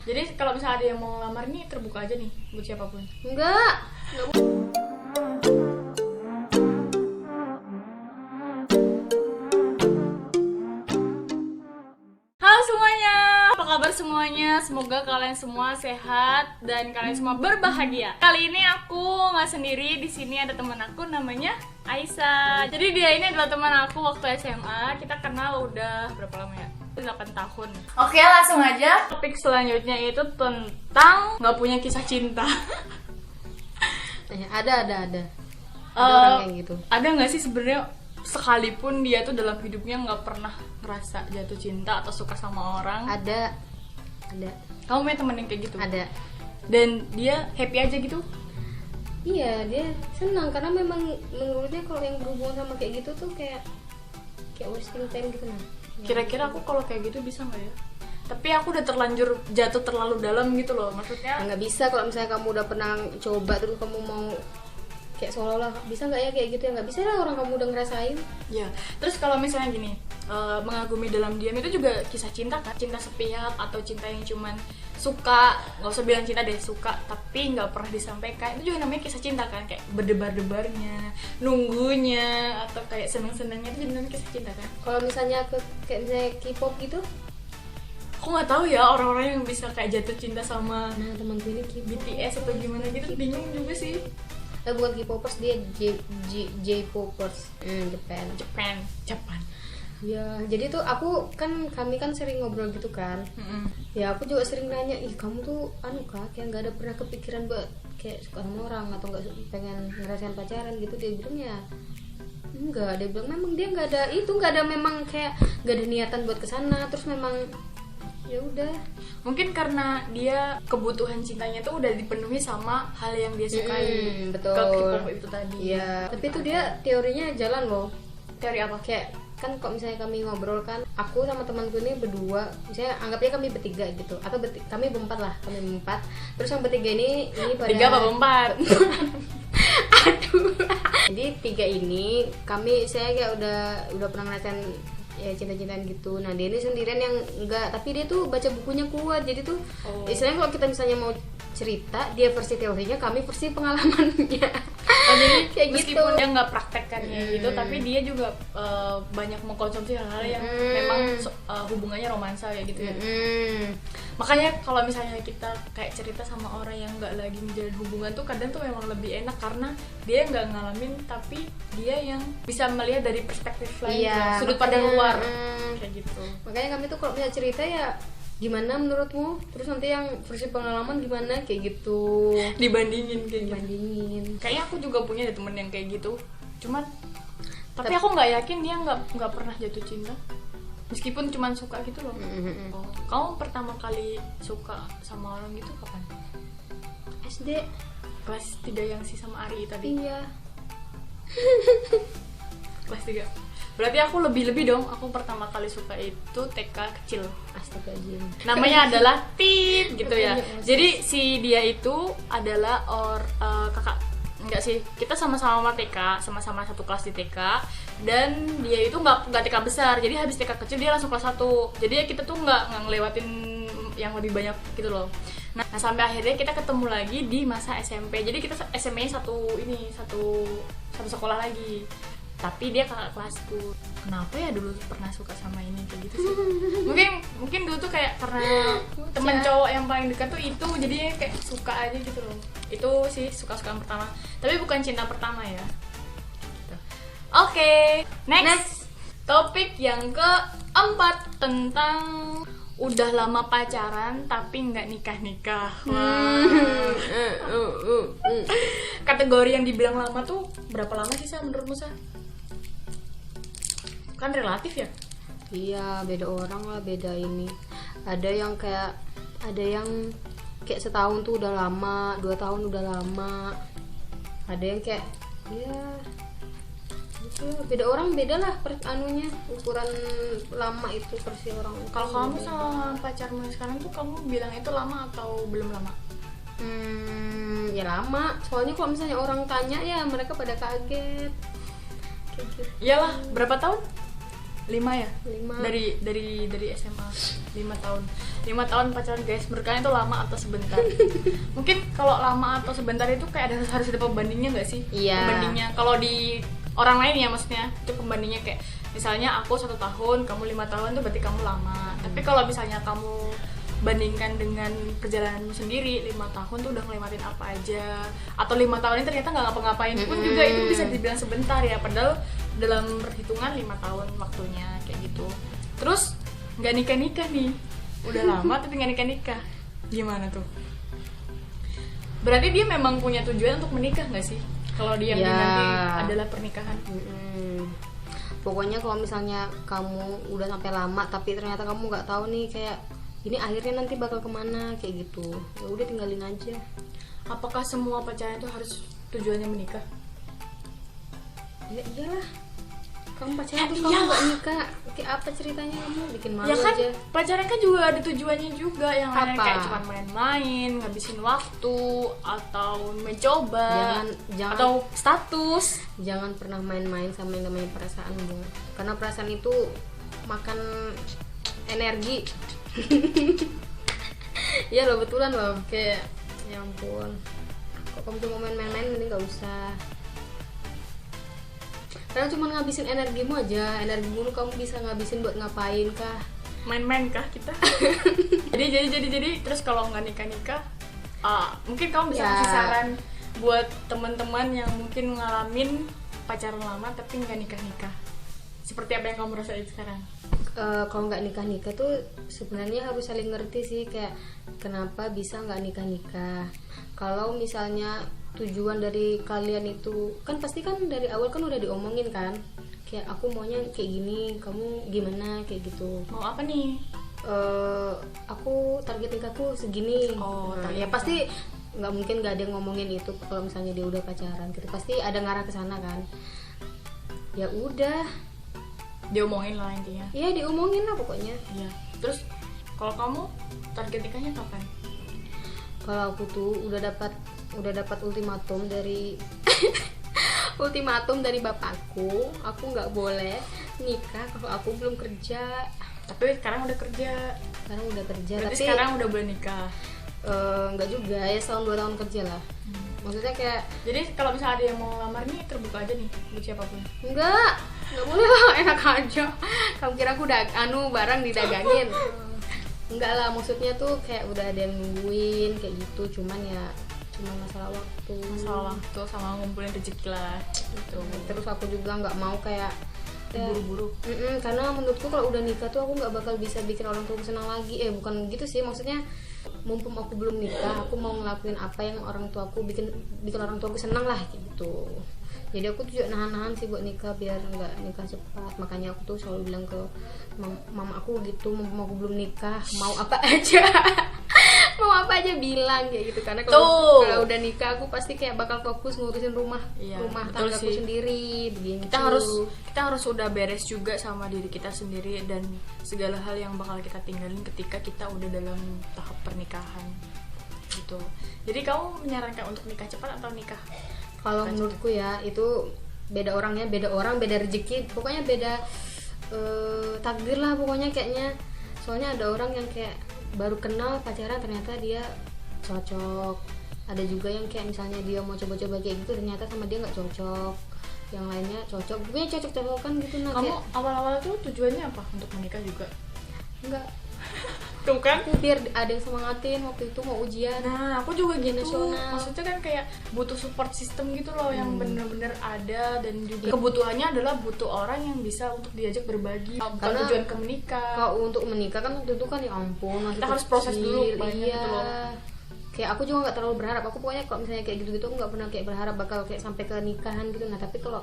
Jadi kalau misalnya ada yang mau ngelamar nih terbuka aja nih buat siapapun. Enggak. Halo semuanya, apa kabar semuanya? Semoga kalian semua sehat dan kalian semua berbahagia. Kali ini aku nggak sendiri, di sini ada teman aku namanya Aisyah. Jadi dia ini adalah teman aku waktu SMA. Kita kenal udah berapa lama ya? 8 tahun. Oke, langsung aja. Topik selanjutnya itu tentang nggak punya kisah cinta. Ada. Ada orang kayak gitu. Ada nggak sih sebenarnya sekalipun dia tuh dalam hidupnya nggak pernah ngerasa jatuh cinta atau suka sama orang? Ada. Kamu punya temen yang kayak gitu? Ada. Dan dia happy aja gitu? Iya, dia senang karena memang menurutnya kalau yang berhubungan sama kayak gitu tuh kayak wasting time gitu nah. Kira-kira aku kalau kayak gitu bisa nggak ya? Tapi aku udah terlanjur jatuh terlalu dalam gitu loh, maksudnya. Nggak bisa kalau misalnya kamu udah pernah coba terus kamu mau kayak seolah-olah bisa nggak ya kayak gitu ya, nggak bisa lah, orang kamu udah ngerasain. Ya, terus kalau misalnya gini, mengagumi dalam diam itu juga kisah cinta kan? Cinta sepihak atau cinta yang cuman suka, nggak usah bilang cinta deh, suka tapi nggak pernah disampaikan, itu juga namanya kisah cinta kan? Kayak berdebar-debarnya, nunggunya, atau kayak seneng-senengnya itu juga namanya kisah cinta kan? Kalau misalnya kayak misalnya K-pop gitu, Aku nggak tahu ya orang-orang yang bisa kayak jatuh cinta sama nah temanku ini BTS atau gimana gitu, bingung juga sih. bukan K-popers, dia J-popers, Japan. ya jadi tuh kami kan sering ngobrol gitu kan. Ya aku juga sering nanya, ih kamu tuh kayak nggak ada pernah kepikiran buat kayak suka sama orang atau nggak pengen ngerasain pacaran gitu? Dia bilang ya enggak, dia bilang memang dia nggak ada memang kayak nggak ada niatan buat kesana, terus memang ya udah. Mungkin karena dia kebutuhan cintanya tuh udah dipenuhi sama hal yang dia sukai. Betul. Ke K-pop itu tadi. Iya, tapi itu dia teorinya jalan loh. Teori apa? Kayak kan kok misalnya kami ngobrol kan, aku sama temanku ini berdua, misalnya anggapnya kami bertiga gitu, atau kami berempat lah, terus yang bertiga ini pada 3 apa 4? aduh. Jadi 3 ini saya kayak udah pernah ngerasain ya cinta-cintaan gitu. Nah dia ini sendirian yang enggak, tapi dia tuh baca bukunya kuat, jadi tuh istilahnya kalau kita misalnya mau cerita, dia versi teorinya, kami versi pengalamannya. Jadi kayak meskipun gitu. dia nggak praktekkannya gitu, tapi dia juga banyak mengkonsumsi hal-hal yang memang hubungannya romansa ya gitu ya. Makanya kalau misalnya kita kayak cerita sama orang yang nggak lagi menjalin hubungan tuh kadang tuh memang lebih enak karena dia nggak ngalamin, tapi dia yang bisa melihat dari perspektif lain, sudut pandang luar kayak gitu. Makanya kami tuh kalau bisa cerita ya gimana menurutmu, terus nanti yang versi pengalaman gimana kayak gitu, dibandingin kayak dibandingin. Kayaknya aku juga punya deh temen yang kayak gitu, cuman tapi aku nggak yakin dia nggak pernah jatuh cinta meskipun cuman suka gitu loh. Kamu pertama kali suka sama orang gitu kapan? SD Kelas 3 yang si sama Ari tadi? iya. Kelas 3. Berarti aku lebih dong. Aku pertama kali suka itu TK kecil. Astagfirullahaladzim. Namanya adalah Tit gitu ya. Jadi si dia itu adalah kakak. Enggak sih, kita sama-sama TK, sama-sama satu kelas di TK. Dan dia itu nggak TK besar, jadi habis TK kecil dia langsung kelas 1. Jadi ya kita tuh nggak ngelewatin yang lebih banyak gitu loh. Nah sampai akhirnya kita ketemu lagi di masa SMP. Jadi kita SMP-nya satu sekolah lagi. Tapi dia kakak kelasku. Kenapa ya dulu pernah suka sama ini kayak gitu sih? Mungkin dulu tuh kayak karena temen cowok yang paling dekat tuh itu, jadi kayak suka aja gitu loh. Itu sih suka-sukaan pertama. Tapi bukan cinta pertama ya. Gitu. Oke, next. Topik yang keempat tentang udah lama pacaran tapi nggak nikah. Kategori yang dibilang lama tuh berapa lama sih menurutmu Sa? Kan relatif ya? Iya, beda orang lah, beda ini. Ada yang kayak setahun tuh udah lama, 2 tahun udah lama. Ada yang kayak ya gitu, beda orang, beda lah ukuran lama itu versi orang. Kalau kamu sama pacarmu sekarang tuh kamu bilang itu lama atau belum lama? Ya lama. Soalnya kalau misalnya orang tanya ya mereka pada kaget. Kayak gitu. Iyalah, berapa tahun? 5 5 ya? 5. Dari SMA 5 tahun pacaran guys. Menurut kalian itu lama atau sebentar? Mungkin kalau lama atau sebentar itu kayak harus ada pembandingnya nggak sih? Iya. Pembandingnya kalau di orang lain ya, maksudnya itu pembandingnya kayak misalnya aku 1 tahun, kamu 5 tahun tuh berarti kamu lama. Tapi kalau misalnya kamu bandingkan dengan perjalananmu sendiri, 5 tahun tuh udah ngelewatin apa aja, atau 5 tahun ini ternyata nggak ngapa-ngapain pun juga itu bisa dibilang sebentar ya, padahal dalam perhitungan 5 tahun waktunya kayak gitu. Terus nggak nikah nih, udah lama tapi nggak nikah, gimana tuh? Berarti dia memang punya tujuan untuk menikah nggak sih? Kalau dia Ya. nanti adalah pernikahan. Pokoknya kalau misalnya kamu udah sampai lama tapi ternyata kamu nggak tahu nih kayak ini akhirnya nanti bakal kemana kayak gitu, ya udah tinggalin aja. Apakah semua pacaran itu harus tujuannya menikah? Ya iyalah, kamu pacaran Ya terus kamu iyalah. nggak nikah, kayak apa ceritanya, kamu bikin malu Ya kan aja. pacaran kan juga ada tujuannya juga, yang lainnya Apa? kayak cuma main-main, ngabisin waktu, atau mencoba, Jangan- atau status. Jangan pernah main-main sama yang namanya perasaan, Bung. Karena perasaan itu makan energi. Iya loh, betulan loh, kayak ya ampun. Kok kamu cuma main-main, mending gak usah. Karena cuma ngabisin energimu aja, energimu kamu bisa ngabisin buat ngapain kah? Main-main kah kita? jadi terus kalau nggak nikah, mungkin kamu bisa Ya. kasih saran buat teman-teman yang mungkin ngalamin pacaran lama tapi nggak nikah. Seperti apa yang kamu rasain sekarang? Kalau nggak nikah tuh sebenarnya harus saling ngerti sih, kayak kenapa bisa nggak nikah. Kalau misalnya tujuan dari kalian itu kan pasti kan dari awal kan udah diomongin kan, kayak aku maunya kayak gini, kamu gimana kayak gitu. Mau apa nih? Aku target nikahku segini. Oh, Nah, target ya pasti nggak mungkin nggak ada yang ngomongin itu kalau misalnya dia udah pacaran gitu, pasti ada ngarah ke sana kan. Ya udah, Diomongin lah intinya. ya diomongin lah pokoknya. Iya. Terus kalau kamu target nikahnya kapan? Kalau aku tuh udah dapat ultimatum dari ultimatum dari bapakku, aku nggak boleh nikah kalau aku belum kerja. Tapi sekarang udah kerja. Sekarang udah kerja, Berarti tapi sekarang udah boleh nikah. nggak juga ya, setahun 2 tahun kerja lah. Maksudnya kayak Jadi kalau misalnya ada yang mau ngelamar nih, terbuka aja nih buat siapapun. nggak boleh lah, enak aja. Kamu kira aku udah barang didagangin? Enggak lah, maksudnya tuh kayak udah ada yang nungguin kayak gitu, cuman masalah waktu. Masalah waktu sama ngumpulin rezeki lah gitu. Terus aku juga nggak mau kayak Buru-buru. karena menurutku kalau udah nikah tuh aku nggak bakal bisa bikin orang tua senang lagi. Bukan gitu sih, maksudnya mumpung aku belum nikah, aku mau ngelakuin apa yang orang tuaku bikin orang tuaku senang lah gitu. Jadi aku tuh juga nahan-nahan sih buat nikah biar nggak nikah cepat. Makanya aku tuh selalu bilang ke mama aku gitu, mumpung aku belum nikah, mau apa aja bilang kayak gitu. Karena kalau udah nikah aku pasti kayak bakal fokus ngurusin rumah Betul tanggaku sih. sendiri begini. Kita harus udah beres juga sama diri kita sendiri dan segala hal yang bakal kita tinggalin ketika kita udah dalam tahap pernikahan gitu. Jadi kamu menyarankan untuk nikah cepat atau nikah? Kalau menurutku ya itu beda orangnya, beda orang, beda rezeki, pokoknya beda takdir lah pokoknya kayaknya. Soalnya ada orang yang kayak baru kenal pacaran ternyata dia cocok, ada juga yang kayak misalnya dia mau coba-coba kayak gitu ternyata sama dia nggak cocok, yang lainnya cocok, pokoknya cocok-cocokan gitu. Nah Kamu kayak awal-awal tuh tujuannya apa untuk menikah juga? enggak, Tuh kan? aku biar ada yang semangatin waktu itu mau ujian. Nah, aku juga gitu. Nasional. Maksudnya kan kayak butuh support system gitu loh yang bener-bener ada, dan juga kebutuhannya adalah butuh orang yang bisa untuk diajak berbagi. Bukan Karena tujuan ke menikah. Kalau untuk menikah kan waktu itu kan ya ampun masih Kita harus proses kecil, dulu banyak iya. gitu loh. Kayak aku juga nggak terlalu berharap. Aku pokoknya kalau misalnya kayak gitu-gitu aku nggak pernah kayak berharap bakal kayak sampai ke nikahan gitu. Nah tapi kalau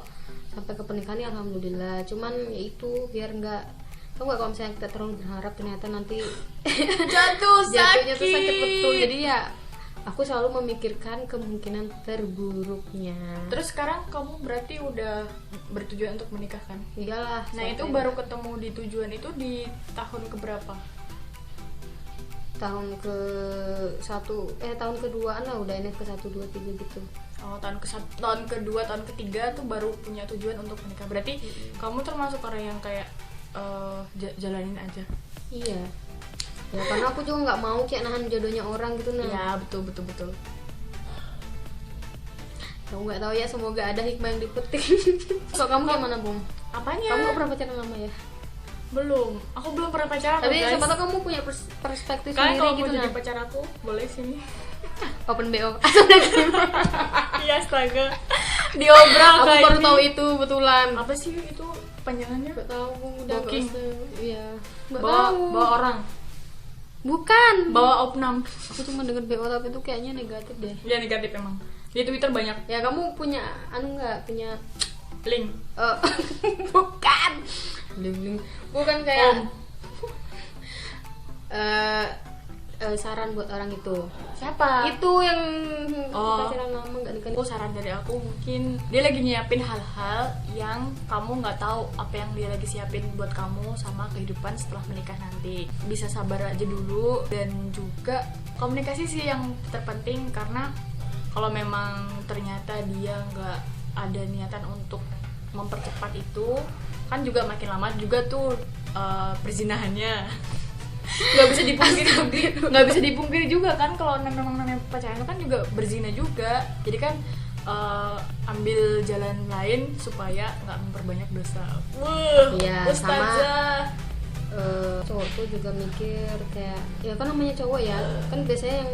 sampai ke pernikahan ya alhamdulillah. Cuman ya itu biar nggak, tau nggak kalau misalnya kita terlalu berharap ternyata nanti jatuhnya tuh sakit betul. Jadi ya aku selalu memikirkan kemungkinan terburuknya. Terus sekarang kamu berarti udah bertujuan untuk menikah kan? Iyalah. Nah, itu sampai baru ketemu di tujuan itu di tahun keberapa? tahun keduaan lah, udah ini ke 1, 2, 3 gitu. Oh, tahun kedua, tahun ketiga tuh baru punya tujuan untuk menikah. Berarti kamu termasuk orang yang kayak jalanin aja. Iya ya, karena aku juga nggak mau kayak nahan jodohnya orang gitu nah. Ya betul. Aku nggak tahu ya, semoga ada hikmah yang dipetik. Kok kamu gimana Bung? Apanya? Kamu nggak pernah pacaran lama ya? Belum, aku belum pernah pacaran. Tapi guys. siapa tahu kamu punya perspektif Kalian sendiri kalau gitu mau jadi nah. pacar aku boleh sini. Open BO. Iya astaga. Diobral Aku kayak baru ini. tahu itu betulan. Apa sih itu panjangannya? Nggak tahu, udah nggak Booking. usah. Iya. Nggak Bawa tahu. orang, Bukan. bawa opnam. Aku cuma denger BO tapi itu kayaknya negatif deh. Ya negatif emang. Di Twitter banyak Ya kamu punya nggak punya link. bukan. Link. Bukan kayak saran buat orang itu. Siapa? Itu yang Oh. pacaran lama nggak nikah. Aku saran dari aku mungkin dia lagi nyiapin hal-hal yang kamu nggak tahu apa yang dia lagi siapin buat kamu sama kehidupan setelah menikah nanti. Bisa sabar aja dulu, dan juga komunikasi sih yang terpenting, karena kalau memang ternyata dia nggak ada niatan untuk mempercepat itu, kan juga makin lama juga tuh perzinahannya nggak bisa dipungkiri juga kan, kalau memang namanya pacaran itu kan juga berzina juga. Jadi kan ambil jalan lain supaya nggak memperbanyak dosa. Iya, Ustazah. Cowok tuh juga mikir kayak, ya kan namanya cowok ya, kan biasanya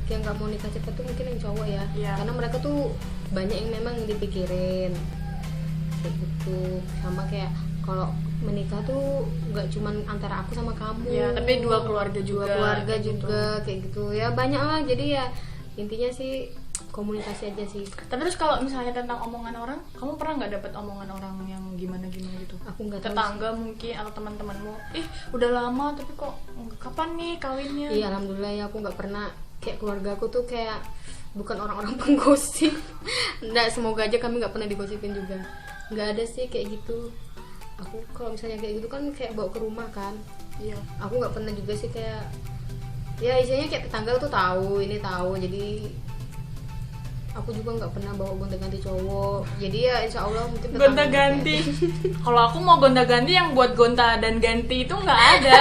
yang nggak mau nikah cepat tuh mungkin yang cowok ya. Iya. Karena mereka tuh banyak yang memang dipikirin kayak gitu. Sama kayak kalau menikah tuh nggak cuman antara aku sama kamu Ya, tapi dua keluarga juga, keluarga kayak juga kayak gitu ya, banyak lah. Jadi ya intinya sih komunikasi aja sih. Tapi terus kalau misalnya tentang omongan orang, kamu pernah nggak dapat omongan orang yang gimana gitu? Aku nggak tahu Tetangga mungkin atau teman-temanmu, udah lama tapi kok kapan nih kawinnya? sih. Iya, alhamdulillah ya, aku nggak pernah. Kayak keluarga aku tuh kayak bukan orang-orang penggosip. Nggak, semoga aja kami nggak pernah digosipin juga. Nggak ada sih kayak gitu. Aku kalau misalnya kayak gitu kan kayak bawa ke rumah kan. Iya. Aku nggak pernah juga sih kayak, ya isinya kayak tetangga tuh tahu, ini tahu. Jadi aku juga nggak pernah bawa gonta-ganti cowok. Jadi ya insya Allah mungkin tetangga Gonta-ganti. kayak- Kalau aku mau gonta-ganti yang buat gonta dan ganti itu nggak ada.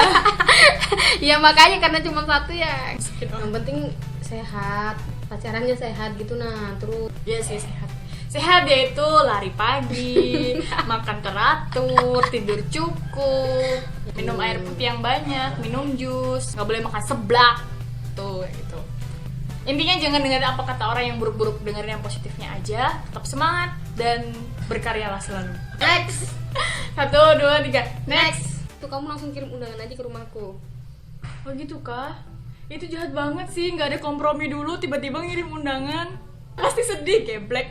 Ya makanya karena cuma satu ya. Sakit orang. Yang penting sehat, pacarannya sehat gitu nah. Terus Iya sih, sehat. Sehat yaitu lari pagi, makan teratur, tidur cukup, minum air putih yang banyak, minum jus, nggak boleh makan seblak, tuh kayak gitu. Intinya jangan dengerin apa kata orang yang buruk-buruk, dengerin yang positifnya aja. Tetap semangat dan berkaryalah selalu. next. 1, 2, 3, next. Tuh kamu langsung kirim undangan aja ke rumahku. Oh gitu kah? Itu jahat banget sih, nggak ada kompromi dulu, tiba-tiba ngirim undangan. Pasti sedih kayak black.